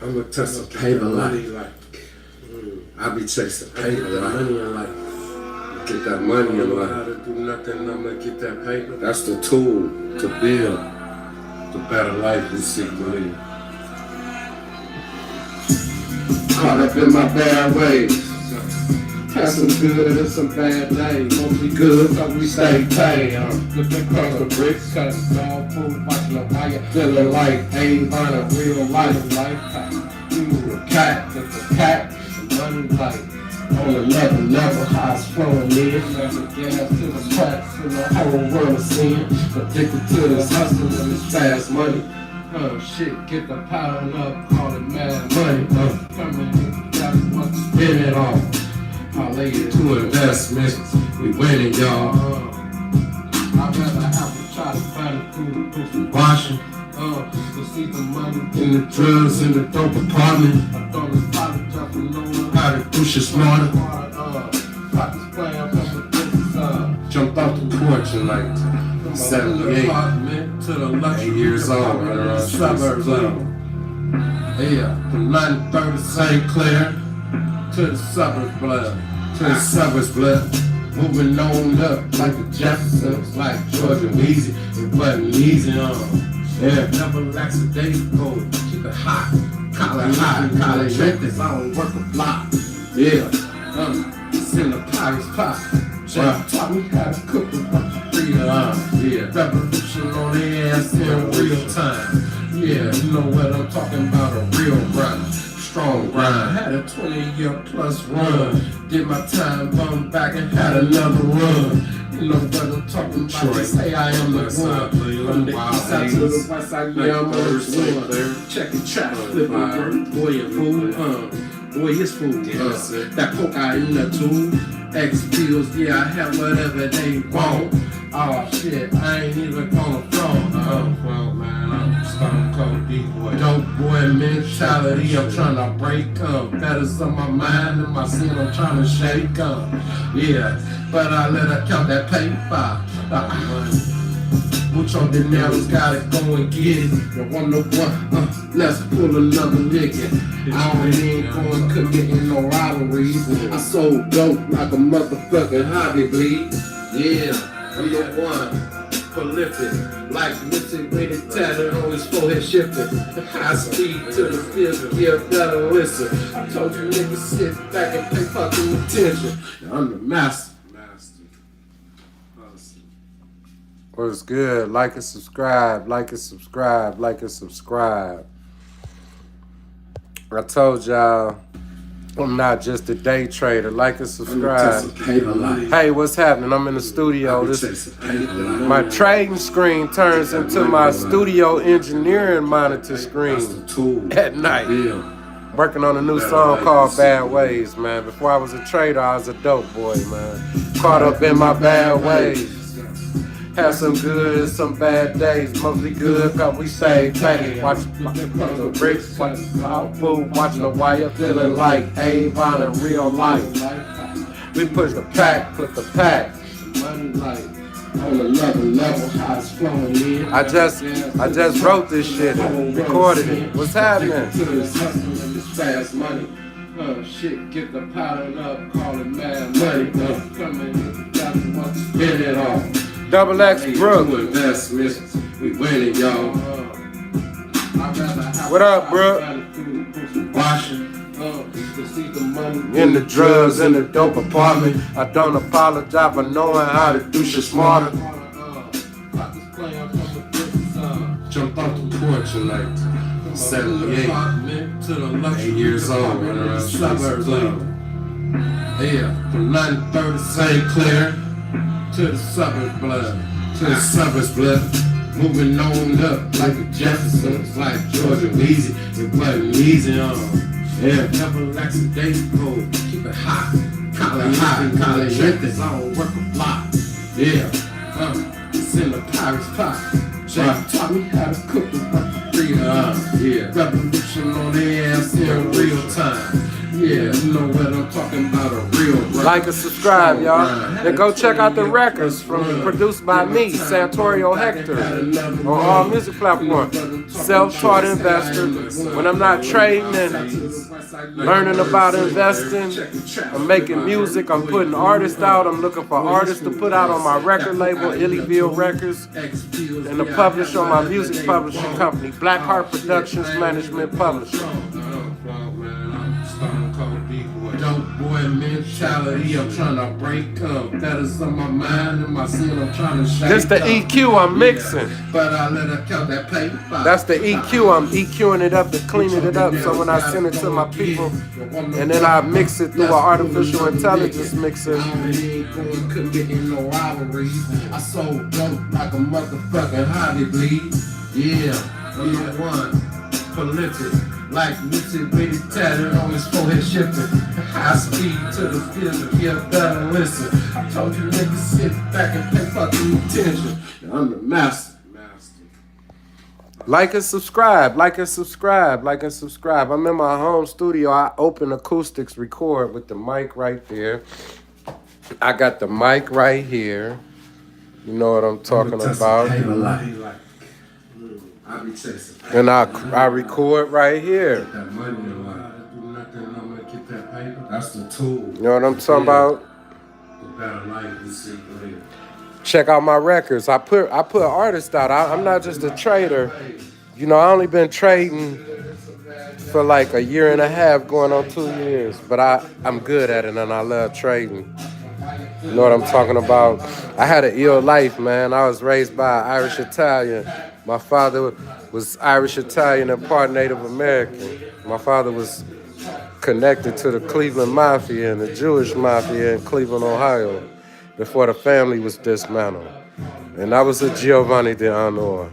I'ma touch some paper like. I be chasing paper like. Money in life. Get that money in life. How to do nothing, I'ma get that paper. That's the tool to build the better life we seek to live. Caught up in my bad ways. Had some good and some bad days. Mostly good, so we stay paid. Looking across the bricks, cutting dog food, watching the wire. Feeling like ASAIN, a real life. You a cat, just a cat. Money like on another level, how it's flowing in. That's a gas to the tracks, and the whole world is seeing. Addicted to this hustle and this fast money. Shit, get the piling up, call it mad money. Coming in, got as much to spend it on. Parlay to investments, we winning, y'all. I'd rather have to try to find it through the proof of washing. To see the money in the drugs in the dope apartment. I don't apologize for knowing how to push it smarter. Jumped off the porch in like 78 to the 8 years old, running around suburbs. Yeah, from 930 St. Clair to the suburbs blood. Moving on up like the Jeffersons, like Georgia Weezy. It wasn't easy, yeah, never relax a day go. Keep it hot, college records, I don't work a block. Yeah, it's in the Paris pot. Chef taught me how to cook the yeah, revolution on the ass in real time. Yeah, you know what I'm talking about, a real grind. Strong grind, had a 20-year plus run. Did my time, bumped back and had another run. You know what I'm talking about, just say I am the one. From the east side to the west side, yeah, I'm on the one. Check the trap, flipping work, boy, you fool, boy, it's food. That coke I in the tube, X pills, yeah, I have whatever they want. Oh shit, I ain't even gonna front. Well, man, I'm stone cold D-boy. Dope boy mentality, I'm trying to break Betters on my mind and my sin, I'm trying to shake yeah, but I let her count that paper. Mucho dinero's got it, go and get it. You want no one, let's pull another nigga. I don't ain't going cooking in no rivalries. I sold dope like a motherfucking hobby bleed. Yeah. I'm the one, prolific, like Missy rated tattered on his forehead shifting. High speed to the field, give better listen. I told you niggas sit back and pay fucking attention. Now I'm the master. What's good? Like and subscribe, like and subscribe, like and subscribe. I told y'all, I'm not just a day trader. Like and subscribe. Hey, what's happening? I'm in the studio. My trading screen turns into my studio engineering monitor screen at night. Working on a new song called Bad Ways, man. Before I was a trader, I was a dope boy, man. Caught up in my bad ways. Had some good, some bad days, mostly good, cause we stay paid. Watching the bricks, watching the food, watching the wire, feeling like ASAIN in real life. We push the pack, put the pack. Money like on another level, how it's flowing in. I just wrote this shit, recorded it. What's happening? Fast money. Shit, get the piling up, call it mad money. Coming in, got to want to spend it all. Double X Brook. Investments, we winning, y'all. What up, Brook? In the drugs, in the dope apartment. I don't apologize for knowing how to do shit smarter. Jumped off the porch in like 78 to the 8 years old, running around suburbs. Yeah, from 930 St. Clair to the suburbs blood. Moving on up like the Jeffersons, like Georgia Weezy. It wasn't easy, yeah, never relax a day go. Keep it hot, college records, I don't work a block. Yeah, it's in the Paris pot. Chef taught me how to cook the yeah, revolution on the ass in real time. Yeah, you know what I'm talking about, a real brother. Like and subscribe, y'all. And go check out the records produced by me, Santorio Hector, on all music platforms. Self-taught investor. When I'm not trading and learning about investing, I'm making music, I'm putting artists out, I'm looking for artists to put out on my record label, Illyville Records, and to publish on my music publishing company, Blackheart Productions Management Publishing. Dope boy mentality, I'm trying to break up. That is on my mind and my sin, I'm trying to shake. This the EQ I'm mixing. But I let her count that paper. That's the EQ, I'm EQing it up and cleaning it up, so when I send it to my people, and then I mix it through an artificial intelligence mixer. Committing no rivalries. I sold dope like a motherfucking Hollywood. Yeah, I'm the one. Prolific. Like Mitzi Bitty tatted on his forehead shifting. High speed to the field, get better listen. I told you niggas sit back and pay fucking attention. I'm the master. Like and subscribe, like and subscribe, like and subscribe. I'm in my home studio. I open acoustics record with the mic right there. I got the mic right here. You know what I'm talking about. And I record right here. That's the tool. You know what I'm talking about? Check out my records. I put artists out. I'm not just a trader. You know, I only been trading for like a year and a half, going on 2 years. But I'm good at it and I love trading. You know what I'm talking about? I had an ill life, man. I was raised by Irish Italian. My father was Irish Italian and part Native American. My father was connected to the Cleveland Mafia and the Jewish Mafia in Cleveland, Ohio, before the family was dismantled. And I was a Giovanni de Honor.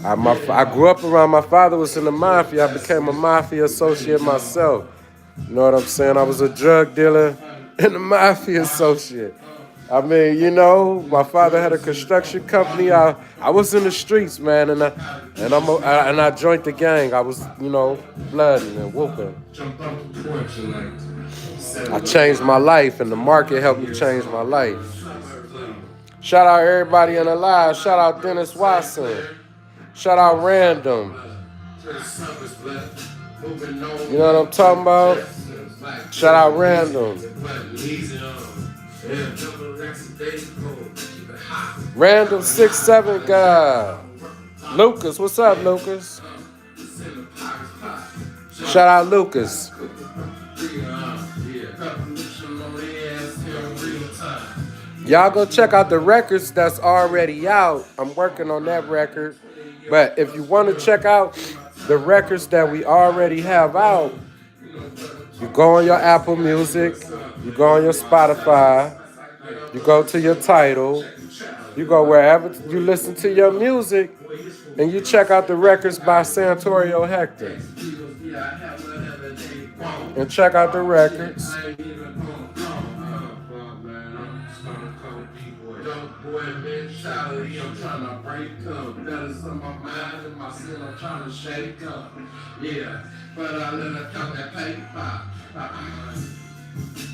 I grew up around, my father was in the Mafia. I became a Mafia associate myself. You know what I'm saying? I was a drug dealer and a Mafia associate. I mean, you know, my father had a construction company. I was in the streets, man, and I joined the gang. I was, you know, blooding and whooping. I changed my life, and the market helped me change my life. Shout out everybody in the live. Shout out Dennis Watson. Shout out Random. You know what I'm talking about? Shout out Random. Random 6'7" guy. Lucas, what's up, Lucas? Shout out Lucas. Y'all go check out the records that's already out. I'm working on that record. But if you want to check out the records that we already have out, you go on your Apple Music, you go on your Spotify, you go to your Tidal, you go wherever you listen to your music, and you check out the records by Santorio Hector. And check out the records. I'm trying to break up. That is on my mind and my sin, I'm trying to shake up. Yeah, but I let her count that paper.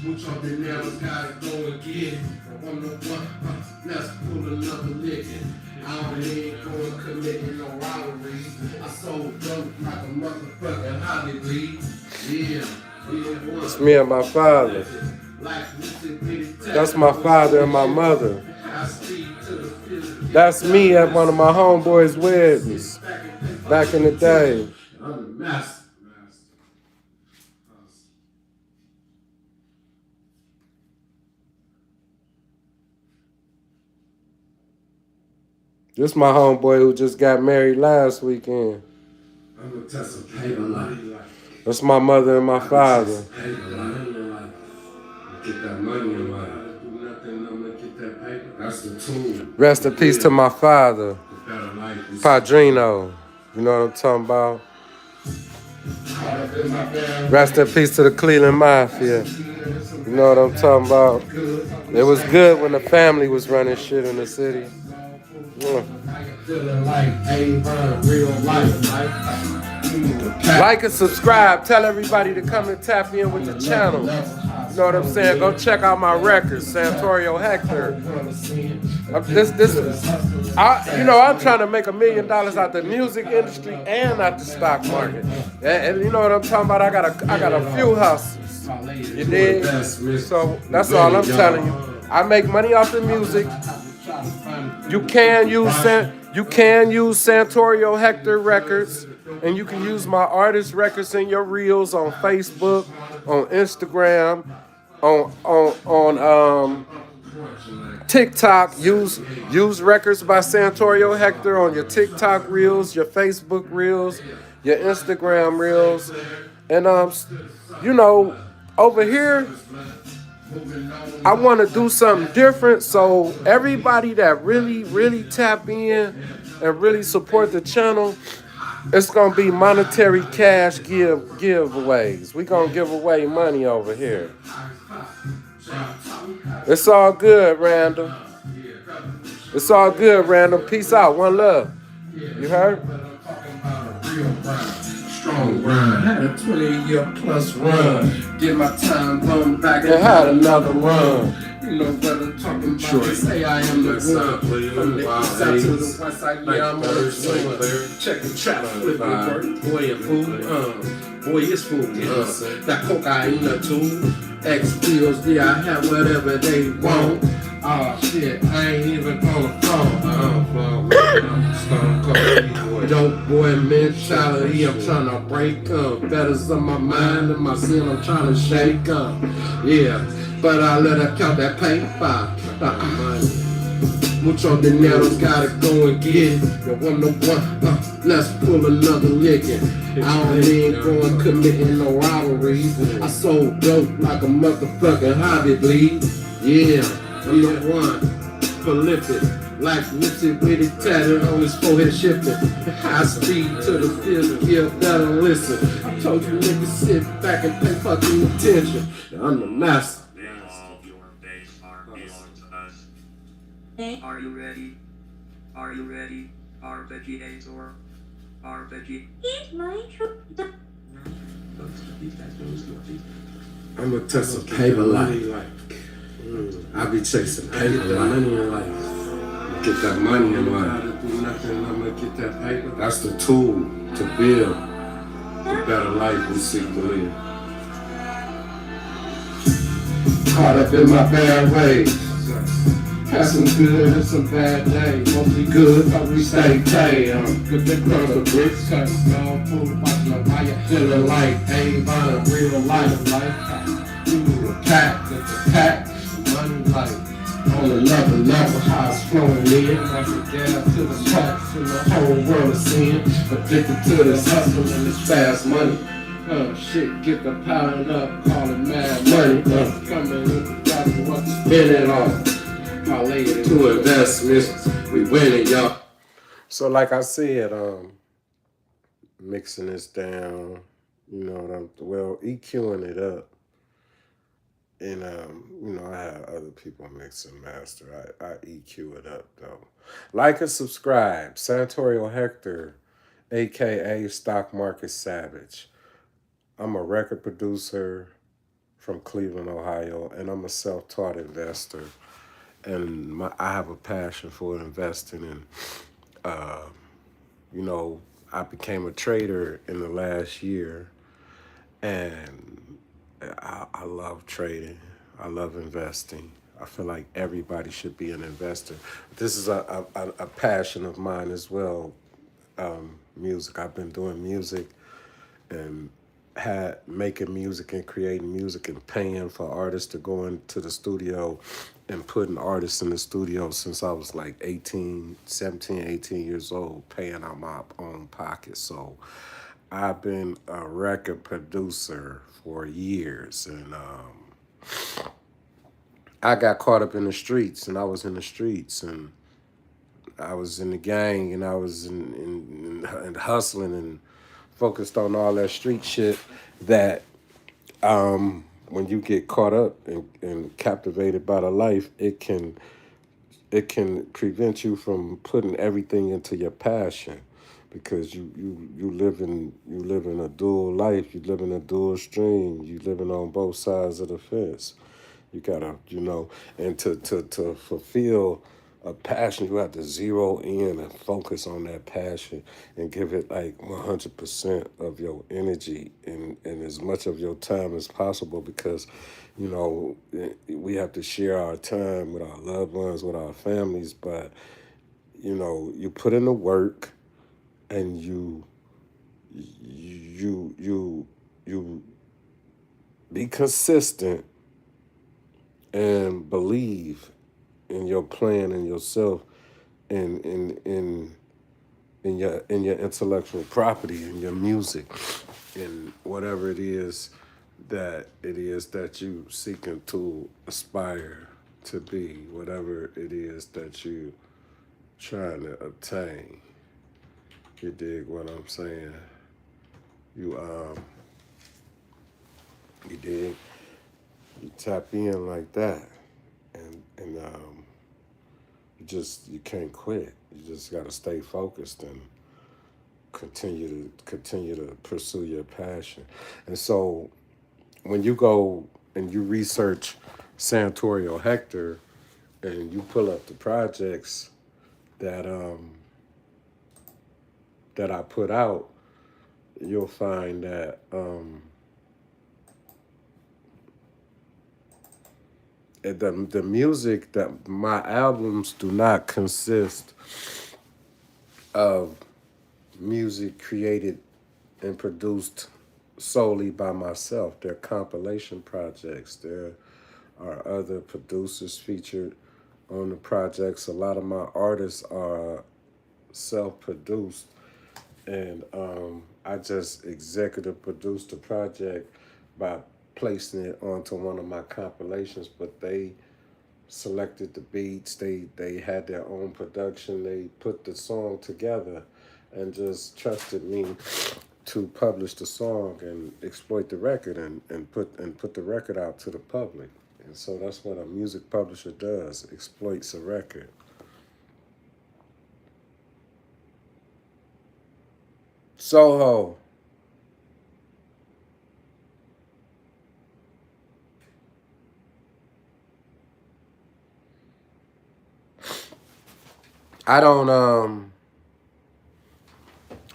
Mucho dinero's gotta go again. I want no one, let's pull another licking. I ain't going committing no robbery. I sold dope like a motherfucking Hollywood. Yeah. It's me and my father. That's my father and my mother. That's me at one of my homeboys' weddings back in the day. This my homeboy who just got married last weekend. That's my mother and my father. Rest in peace to my father, Padrino. You know what I'm talking about? Rest in peace to the Cleveland Mafia. You know what I'm talking about? It was good when the family was running shit in the city. Yeah. Like and subscribe. Tell everybody to come and tap in with the channel. You know what I'm saying? Go check out my records, Santorio Hector. I'm trying to make $1 million out the music industry and out the stock market. And you know what I'm talking about? I got a few hustles. You dig? So that's all I'm telling you. I make money off the music. You can use Santorio Hector records, and you can use my artist records in your reels on Facebook, on Instagram, on TikTok. Use records by Santorio Hector on your TikTok reels, your Facebook reels, your Instagram reels, and over here I want to do something different. So everybody that really tap in and really support the channel, it's gonna be monetary cash giveaways. We gonna give away money over here. It's all good, Randall. It's all good, Randall. Peace out. One love. You heard? Strong grind, had a 20-year plus run. Did my time, come back and had another run. You know what I'm talking about? They say I am the one. From the east side to the west side, yeah, I'm on the one. Check the trap, flip the work. Boy, a fool, boy, it's fool. That cocaine or two. X pills, yeah, I have whatever they want. Oh shit, I ain't even gonna phone. Dope boy mentality, I'm trying to break up. Better's on my mind and my sin, I'm trying to shake up. Yeah, but I let her count that paper. Mucho dinero's gotta go and get it. You wanna one, let's pull another licking. I don't mean going committing no robberies. I sold dope like a motherfucking hobby bleed. Yeah, I'm the one, prolific. Like Nipsey with it tatted on his forehead shifting. High speed to the field, yeah, better listen. I told you niggas sit back and pay fucking attention. I'm the master. Are you ready? Are you ready? Arpeggiator. Arpeggi. I'm gonna touch some paper like. I be chasing paper like. Money in life. Get that money in life. Do nothing, I'm gonna get that paper. That's the tool to build the better life we seek to live. Caught up in my bad ways. Had some good and some bad days. Mostly good, but we stay pay. Good to cross the bricks, cutting small food, watching the wire. Feeling like A-Vine, real life. It's a pack, money life. On another level, how it's flowing in. Like a gas to the tracks and the whole world is seeing. Addicted to this hustle and this fast money. Shit, get the piling up, call it mad money. Coming with the doctor, what to spend it on. To investments, we winning, y'all. So like I said, mixing this down, EQing it up. And I have other people mix and master. I EQ it up though. Like and subscribe. Santorio Hector, aka Stock Market Savage. I'm a record producer from Cleveland, Ohio, and I'm a self-taught investor. And I have a passion for investing, and I became a trader in the last year, and I love trading. I love investing. I feel like everybody should be an investor. This is a passion of mine as well. Music. I've been doing music and making music and creating music and paying for artists to go into the studio and putting artists in the studio since I was like 18 years old, paying out my own pocket. So I've been a record producer for years, and I got caught up in the streets, and I was in the streets, and I was in the gang, and I was in hustling and focused on all that street shit that when you get caught up and captivated by the life, it can prevent you from putting everything into your passion, because you live in a dual life. You live in a dual stream. You living on both sides of the fence. You gotta, and to fulfill a passion, you have to zero in and focus on that passion and give it like 100% of your energy and as much of your time as possible because, we have to share our time with our loved ones, with our families, but, you put in the work and you be consistent and believe in your plan and yourself and in your intellectual property and your music and whatever it is that you seeking to aspire to be, whatever it is that you trying to obtain. You dig what I'm saying? You you dig? You tap in like that, and you can't quit. You just got to stay focused and continue to pursue your passion. And so when you go and you research Santorio Hector and you pull up the projects that that I put out, you'll find that the music that my albums do not consist of music created and produced solely by myself. They're compilation projects. There are other producers featured on the projects. A lot of my artists are self-produced, and I just executive produced the project by placing it onto one of my compilations, but they selected the beats, they had their own production, they put the song together and just trusted me to publish the song and exploit the record and put the record out to the public. And so that's what a music publisher does, exploits a record. Soho. I don't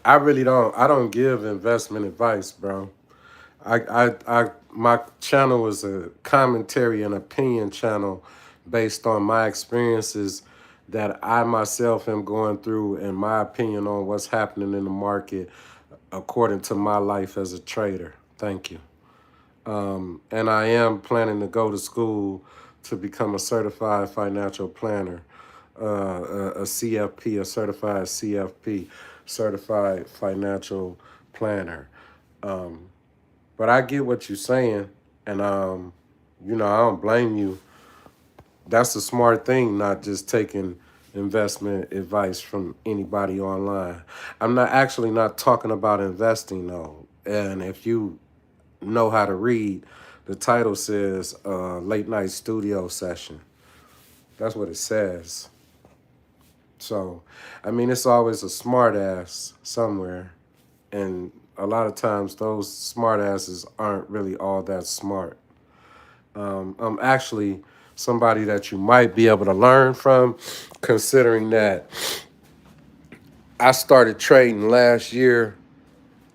I really don't. I don't give investment advice, bro. My channel is a commentary and opinion channel based on my experiences that I myself am going through and my opinion on what's happening in the market according to my life as a trader. Thank you. And I am planning to go to school to become a certified financial planner, a CFP, a certified CFP, certified financial planner. But I get what you're saying, and I don't blame you. That's a smart thing, not just taking investment advice from anybody online. I'm not talking about investing though. And if you know how to read, the title says late night studio session. That's what it says. So, I mean, it's always a smart ass somewhere. And a lot of times those smart asses aren't really all that smart. I'm actually somebody that you might be able to learn from, considering that I started trading last year.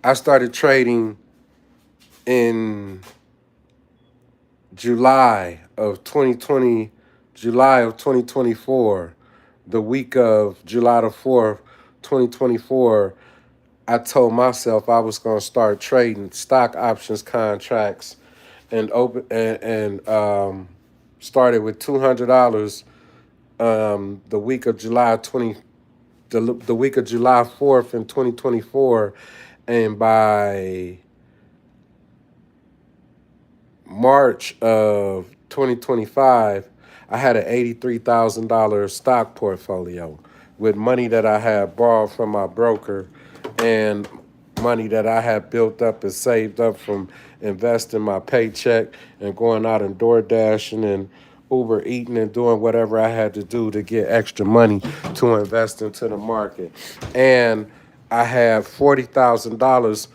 I started trading in July of 2020, July of 2024, the week of July the 4th, 2024, I told myself I was going to start trading stock options contracts and started with $200 the week of the week of July 4th in 2024, and by March of 2025, I had an $83,000 stock portfolio with money that I had borrowed from my broker and money that I had built up and saved up from investing my paycheck and going out and door dashing and Uber eating and doing whatever I had to do to get extra money to invest into the market. And I had $40,000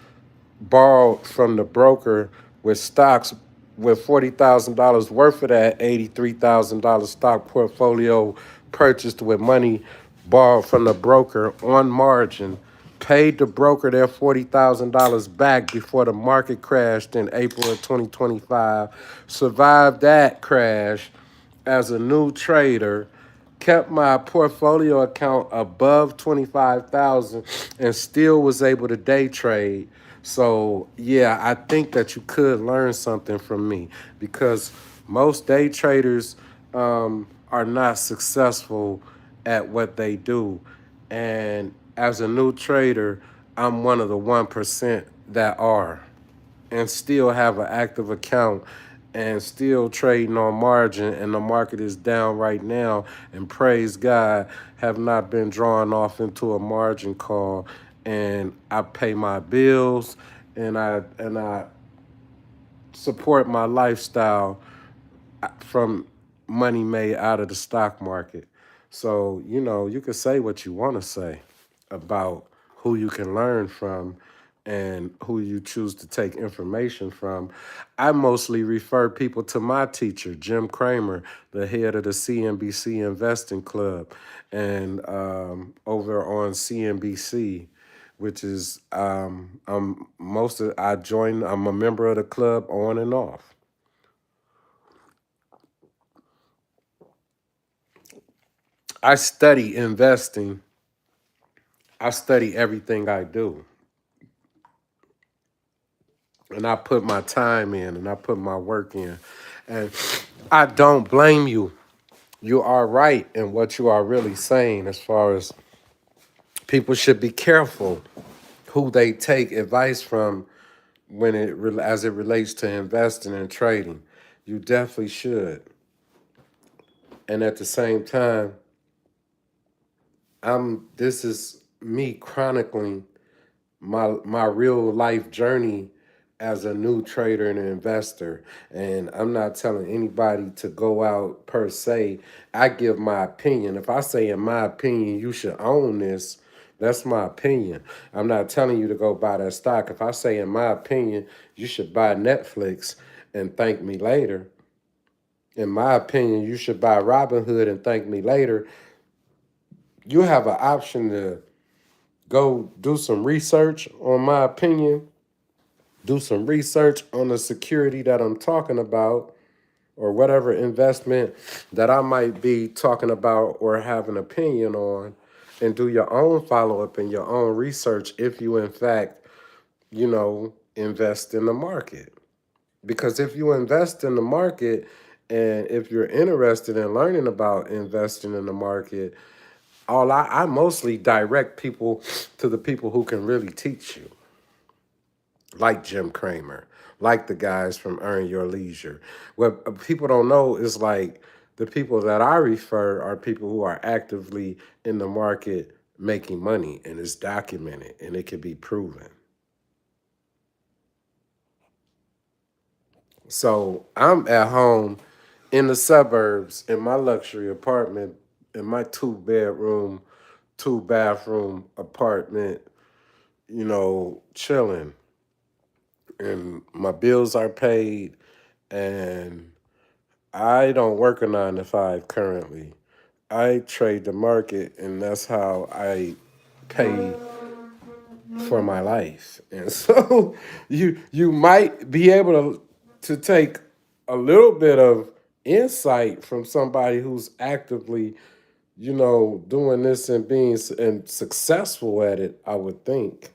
borrowed from the broker with stocks with $40,000 worth of that $83,000 stock portfolio purchased with money borrowed from the broker on margin, paid the broker their $40,000 back before the market crashed in April of 2025, survived that crash as a new trader, kept my portfolio account above 25,000 and still was able to day trade. So, yeah, I think that you could learn something from me because most day traders are not successful at what they do. And as a new trader, I'm one of the 1% that are and still have an active account and still trading on margin, and the market is down right now, and praise God have not been drawn off into a margin call, and I pay my bills and I support my lifestyle from money made out of the stock market. So, you can say what you want to say about who you can learn from and who you choose to take information from. I mostly refer people to my teacher, Jim Cramer, the head of the CNBC Investing Club, and over on CNBC, which is I'm a member of the club on and off. I study investing. I study everything I do. And I put my time in and I put my work in. And I don't blame you. You are right in what you are really saying as far as people should be careful who they take advice from as it relates to investing and trading. You definitely should. And at the same time, this is me chronicling my real life journey as a new trader and investor. And I'm not telling anybody to go out per se. I give my opinion. If I say in my opinion you should own this, that's my opinion. I'm not telling you to go buy that stock. If I say in my opinion you should buy Netflix and thank me later, in my opinion you should buy Robinhood and thank me later, you have an option to go do some research on my opinion, do some research on the security that I'm talking about, or whatever investment that I might be talking about or have an opinion on, and do your own follow-up and your own research if you, in fact, invest in the market. Because if you invest in the market and if you're interested in learning about investing in the market, I mostly direct people to the people who can really teach you, like Jim Cramer, like the guys from Earn Your Leisure. What people don't know is like the people that I refer are people who are actively in the market making money, and it's documented and it can be proven. So I'm at home in the suburbs in my luxury apartment, in my 2-bedroom, 2-bathroom apartment, chilling. And my bills are paid, and I don't work a 9 to 5 currently. I trade the market, and that's how I pay for my life. And so you might be able to take a little bit of insight from somebody who's actively, doing this and being successful at it, I would think.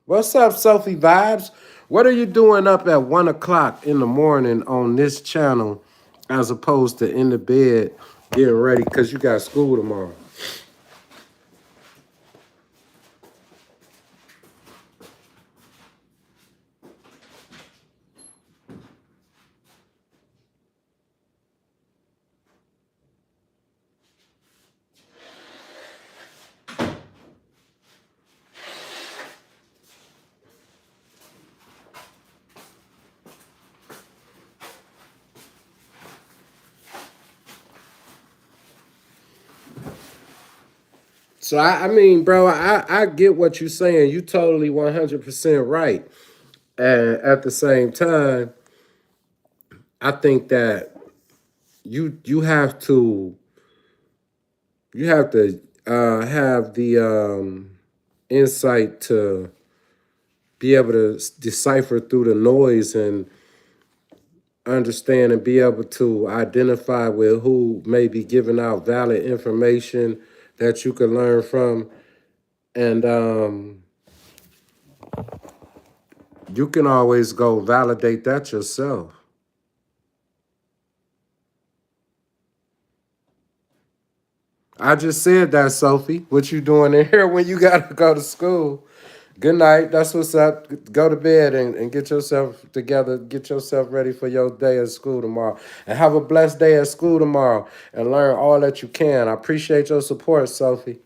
What's up, Sophie Vibes? What are you doing up at 1 o'clock in the morning on this channel as opposed to in the bed getting ready because you got school tomorrow? So I mean, bro, I get what you're saying. You totally 100% right. And at the same time, I think that you have to have the insight to be able to decipher through the noise and understand and be able to identify with who may be giving out valid information that you can learn from. And you can always go validate that yourself. I just said that, Sophie. What you doing in here when you gotta go to school? Good night. That's what's up. Go to bed and get yourself together. Get yourself ready for your day at school tomorrow. And have a blessed day at school tomorrow and learn all that you can. I appreciate your support, Sophie.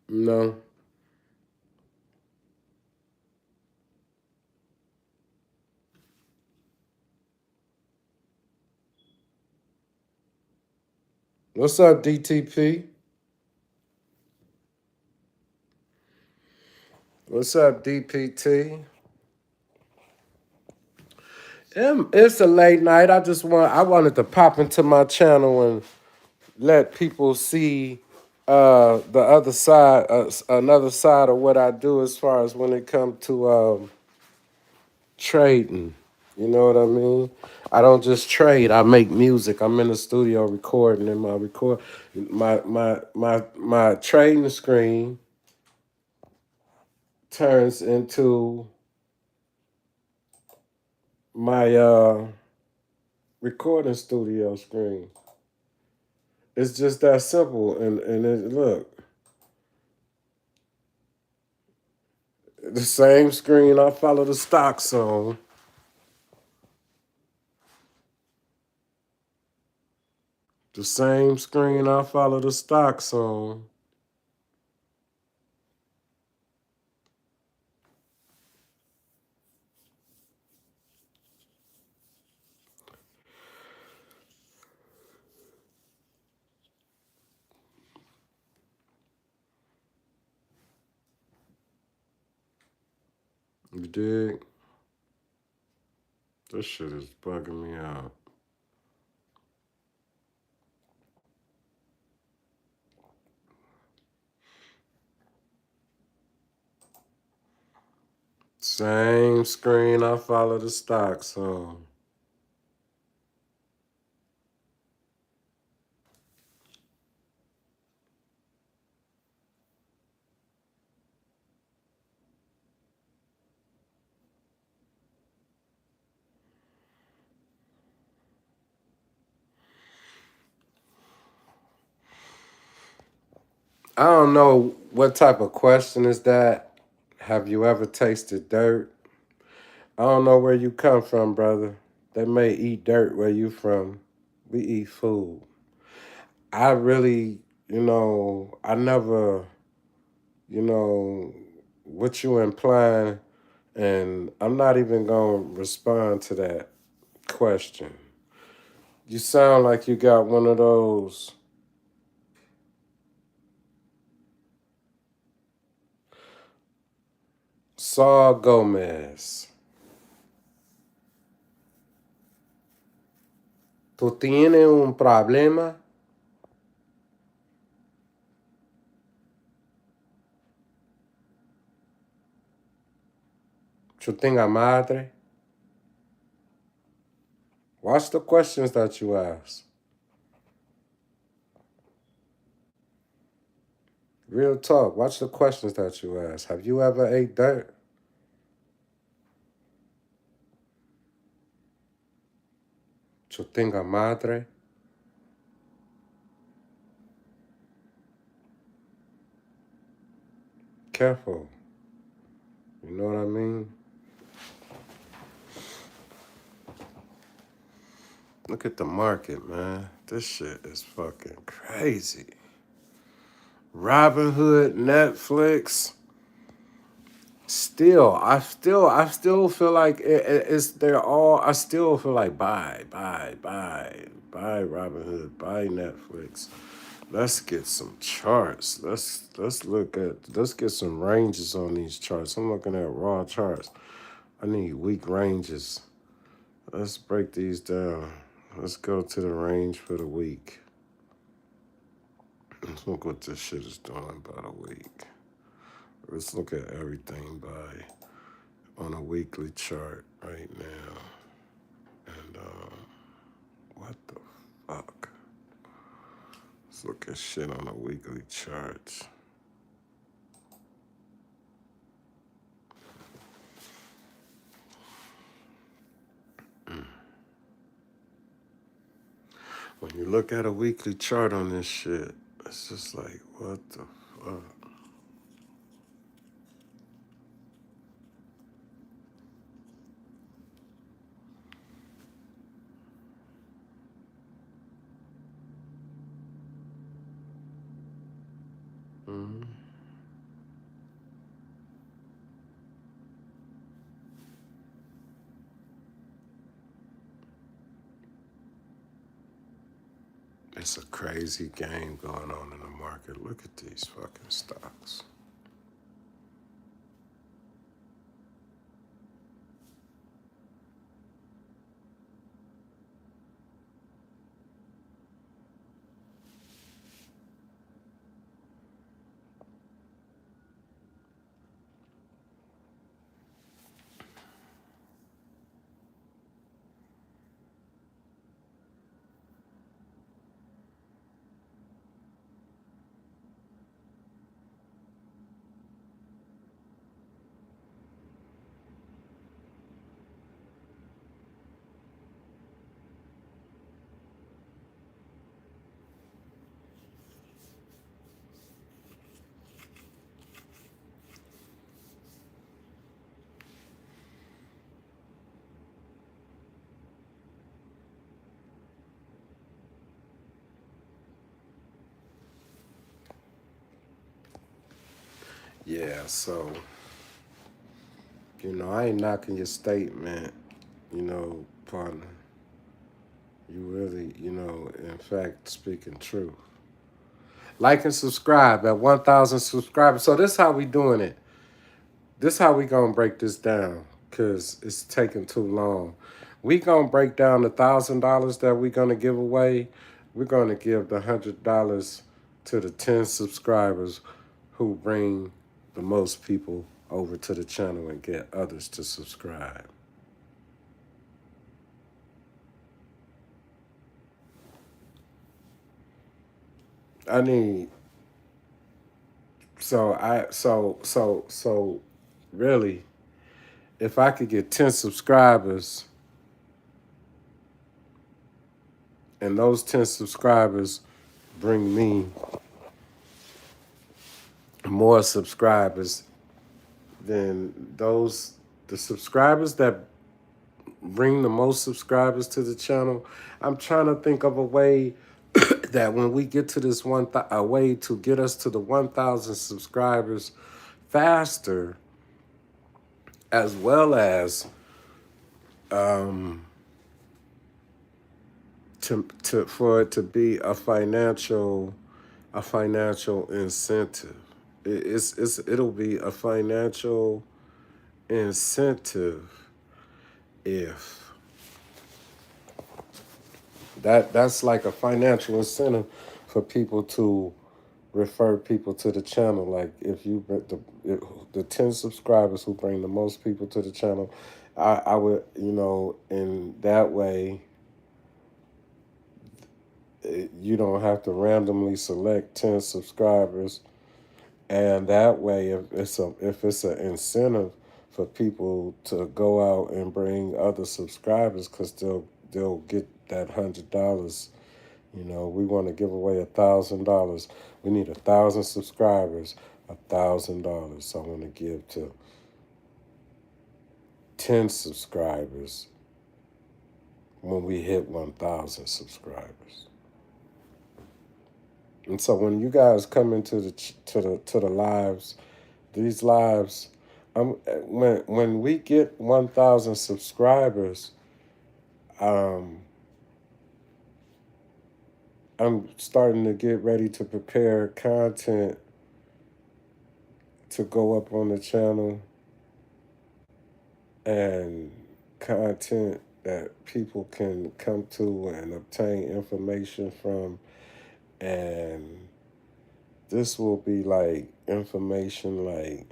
No. What's up, DTP? What's up, DPT? It's a late night. I wanted to pop into my channel and let people see the other side, another side of what I do as far as when it comes to trading. You know what I mean? I don't just trade. I make music. I'm in the studio recording, and my trading screen turns into my recording studio screen. It's just that simple. Look, the same screen I follow the stocks on. The same screen I follow the stocks on. You dig? This shit is bugging me out. Same screen I follow the stocks on. I don't know what type of question is that. Have you ever tasted dirt? I don't know where you come from, brother. They may eat dirt where you from. We eat food. I really, I never, you know, what you implying, and I'm not even gonna respond to that question. You sound like you got one of those. Saul Gomez. ¿Tú tienes un problema? ¿Tú tenga madre? Watch the questions that you ask. Real talk. Watch the questions that you ask. Have you ever ate dirt? ¿Tú tenga madre? Careful. You know what I mean? Look at the market, man. This shit is fucking crazy. Robinhood, Netflix, I still feel like it's they're all. I still feel like buy Robinhood, buy Netflix. Let's get some charts. Let's get some ranges on these charts. I'm looking at raw charts. I need weak ranges. Let's break these down. Let's go to the range for the week. Let's look what this shit is doing by the week. Let's look at everything on a weekly chart right now. And what the fuck? Let's look at shit on a weekly chart. When you look at a weekly chart on this shit, it's just like, what the fuck? Mm-hmm. It's a crazy game going on in the market. Look at these fucking stocks. Yeah, so, I ain't knocking your statement, partner. You really, in fact, speaking truth. Like and subscribe at 1,000 subscribers. So this how we doing it. This how we gonna break this down, cause it's taking too long. We gonna break down the $1,000 that we gonna give away. We're gonna give the $100 to the 10 subscribers who bring the most people over to the channel and get others to subscribe. I need so really, if I could get 10 subscribers and those 10 subscribers bring me more subscribers, then the subscribers that bring the most subscribers to the channel, I'm trying to think of a way that when we get to this a way to get us to the 1,000 subscribers faster, as well as for it to be a financial incentive. It'll be a financial incentive if that's like a financial incentive for people to refer people to the channel. Like if the 10 subscribers who bring the most people to the channel, I would, in that way, you don't have to randomly select 10 subscribers, and that way, if it's an incentive for people to go out and bring other subscribers, because they'll get that $100. We want to give away $1,000. We need 1,000 subscribers, $1,000. So I want to give to 10 subscribers when we hit 1,000 subscribers. And so when you guys come into the lives, these lives, When we get 1,000 subscribers, um, I'm starting to get ready to prepare content to go up on the channel, and content that people can come to and obtain information from. And this will be like information, like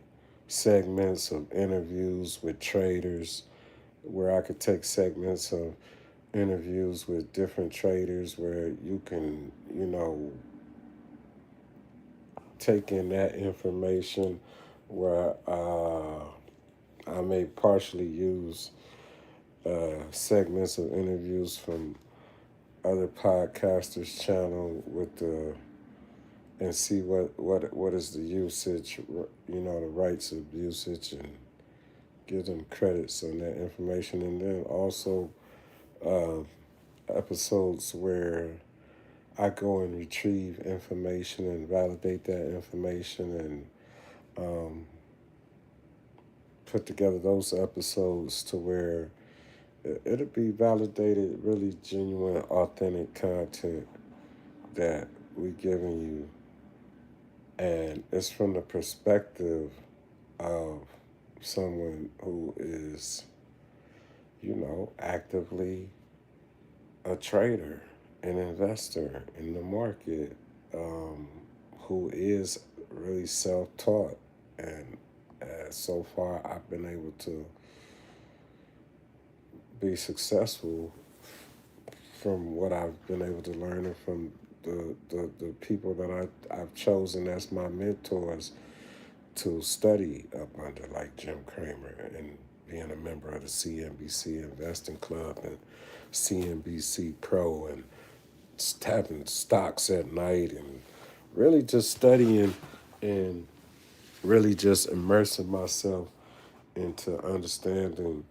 segments of interviews with traders, where I could take segments of interviews with different traders where you can, take in that information, where I may partially use segments of interviews from other podcasters' channel and see what is the usage, the rights of usage, and give them credits on that information. And then also episodes where I go and retrieve information and validate that information, and put together those episodes to where it'll be validated, really genuine, authentic content that we giving you. And it's from the perspective of someone who is, actively a trader, an investor in the market, who is really self-taught. And so far, I've been able to be successful from what I've been able to learn, and from the people that I've chosen as my mentors to study up under, like Jim Cramer, and being a member of the CNBC Investing Club and CNBC Pro, and having stocks at night, and really just studying and really just immersing myself into understanding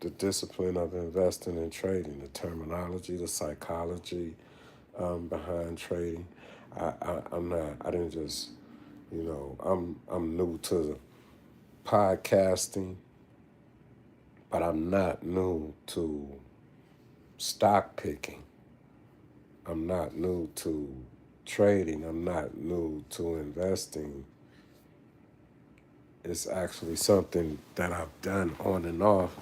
the discipline of investing and trading, the terminology, the psychology behind trading. I didn't just, I'm new to podcasting, but I'm not new to stock picking. I'm not new to trading. I'm not new to investing. It's actually something that I've done on and off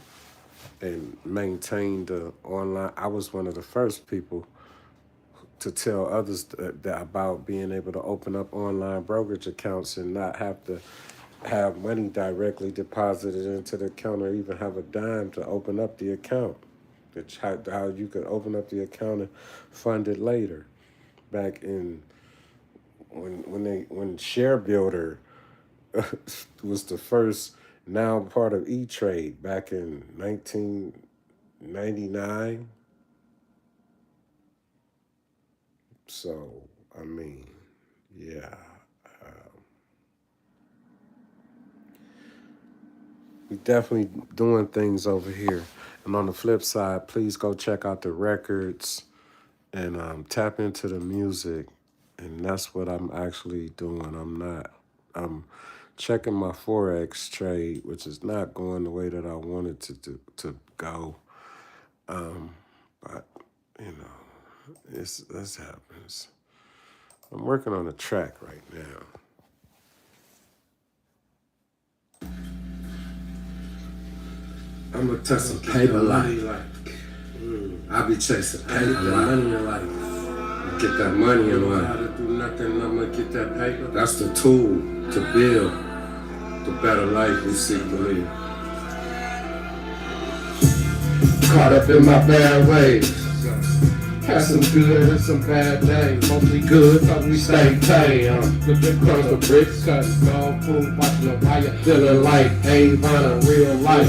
and maintained online. I was one of the first people to tell others that about being able to open up online brokerage accounts and not have to have money directly deposited into the account, or even have a dime to open up the account. How you could open up the account and fund it later. Back in when Share Builder was the first, now part of E-Trade, back in 1999. So, yeah. We definitely doing things over here. And on the flip side, please go check out the records and tap into the music. And that's what I'm actually doing. I'm checking my FOREX trade, which is not going the way that I wanted to go. But, this happens. I'm working on a track right now. I'm gonna touch some paper life. I be chasing paper life. Get that money in life. How to do nothing, I'm gonna get that paper. That's the tool to build the better life we seek to live. Caught up in my bad ways. Had some good and some bad days. Mostly good, cause we stay paid. Flipping across the bricks, cutting gold food, watching the wire. Feeling like ain't on a real life.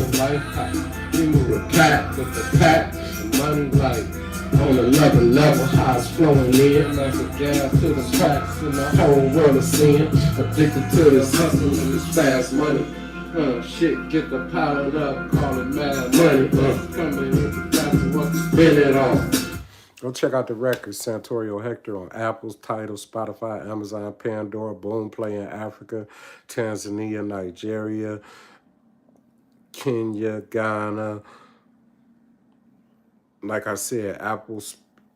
We move the pack with the pack, the money like on another level. How it's flowing in, like the gas to the cracks in the whole world of sin. Addicted to this hustle and this fast money. Shit, get the pilot up, call it mad money. Coming in, that's what to spend it on. Go check out the records. Santorio Hector on Apple, Tidal, Spotify, Amazon, Pandora, Boomplay in Africa, Tanzania, Nigeria, Kenya, Ghana. Like I said, Apple,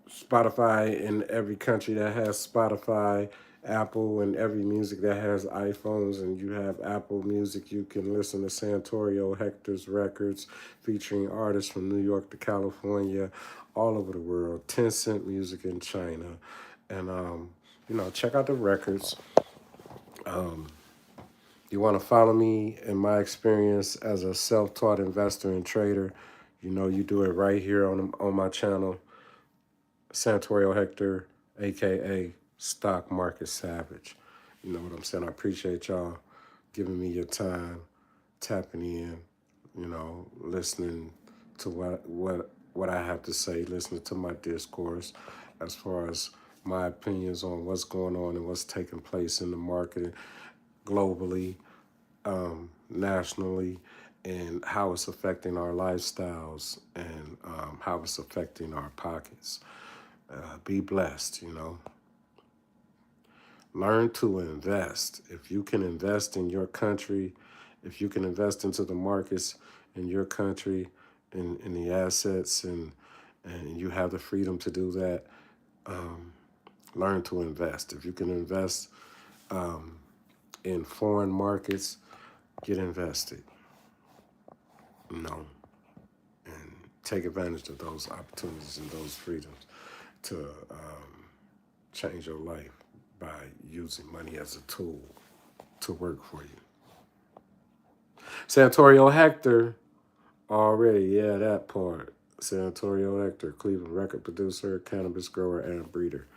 Spotify in every country that has Spotify, Apple and every music that has iPhones, and you have Apple Music, you can listen to Santorio Hector's records featuring artists from New York to California, all over the world. 10 Cent Music in China. And, check out the records. You want to follow me in my experience as a self-taught investor and trader, you do it right here on my channel, Santorio Hector, a.k.a. Stock Market Savage. You know what I'm saying? I appreciate y'all giving me your time, tapping in, listening to what I have to say, listening to my discourse as far as my opinions on what's going on and what's taking place in the market globally, nationally, and how it's affecting our lifestyles and how it's affecting our pockets. Be blessed, Learn to invest. If you can invest in your country, if you can invest into the markets in your country, in the assets, and you have the freedom to do that, learn to invest. If you can invest in foreign markets, get invested, and take advantage of those opportunities and those freedoms to change your life by using money as a tool to work for you. Santorio Hector, already, yeah, that part. Santorio Hector, Cleveland record producer, cannabis grower, and breeder.